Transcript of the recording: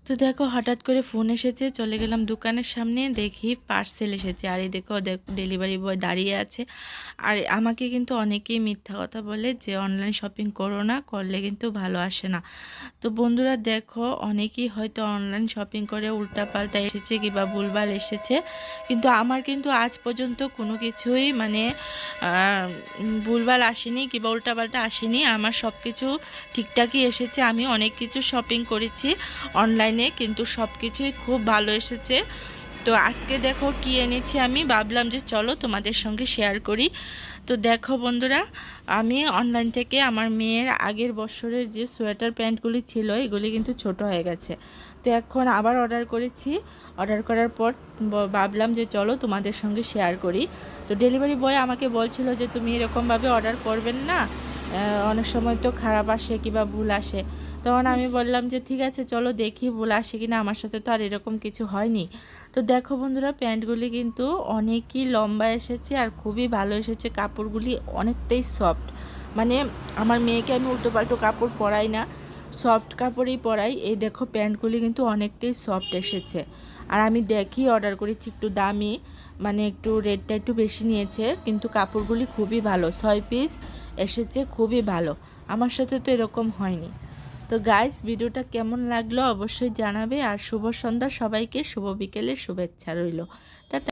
তো দেখো হঠাৎ করে ফোন এসেছে, চলে গেলাম দোকানের সামনে, দেখি পার্সেল এসেছে। আর এই দেখো ডেলিভারি বয় দাঁড়িয়ে আছে। আর আমাকে কিন্তু অনেকেই মিথ্যা কথা বলে যে অনলাইন শপিং করো না, করলে কিন্তু ভালো আসে না। তো বন্ধুরা দেখো, অনেকেই হয়তো অনলাইন শপিং করে উল্টাপাল্টা এসেছে কিংবা ভুলভাল এসেছে, কিন্তু আমার কিন্তু আজ পর্যন্ত কোনো কিছুই মানে ভুলভাল আসেনি কিংবা উল্টাপাল্টা আসেনি। আমার সব কিছু ঠিকঠাকই এসেছে। আমি অনেক কিছু শপিং করেছি অনলাইনে, কিন্তু সব কিছুই খুব ভালো এসেছে। তো আজকে দেখো কি এনেছি, আমি ভাবলাম যে চলো তোমাদের সঙ্গে শেয়ার করি। তো দেখো বন্ধুরা, আমি অনলাইন থেকে আমার মেয়ের আগের বছরের যে সোয়েটার প্যান্টগুলি ছিল এগুলি কিন্তু ছোট হয়ে গেছে। তো এখন আবার অর্ডার করেছি। অর্ডার করার পর ভাবলাম যে চলো তোমাদের সঙ্গে শেয়ার করি। তো ডেলিভারি বয় আমাকে বলছিল যে তুমি এরকমভাবে অর্ডার করবেন না, অনেক সময় তো খারাপ আসে কিংবা ভুল আসে। তখন আমি বললাম যে ঠিক আছে চলো দেখি ভুল আসে কিনা, আমার সাথে তো আর এরকম কিছু হয়নি। তো দেখো বন্ধুরা, প্যান্টগুলি কিন্তু অনেকই লম্বা এসেছে আর খুবই ভালো এসেছে। কাপড়গুলি অনেকটাই সফট, মানে আমার মেয়েকে আমি উল্টোপাল্টো কাপড় পরাই না, সফট কাপড়ই পরাই। এই দেখো প্যান্টগুলি কিন্তু অনেকটাই সফট এসেছে। আর আমি দেখি অর্ডার করেছি একটু দামি, মানে একটু রেটটা একটু বেশি নিয়েছে, কিন্তু কাপড়গুলি খুবই ভালো। 6 পিস এসেছে, খুবই ভালো। আমার সাথে তো এরকম হয়নি। তো গাইস, ভিডিওটা কেমন লাগলো অবশ্যই জানাবে। আর শুভ সন্ধ্যা সবাইকে, শুভ বিকেলের শুভেচ্ছা রইল। টাটা।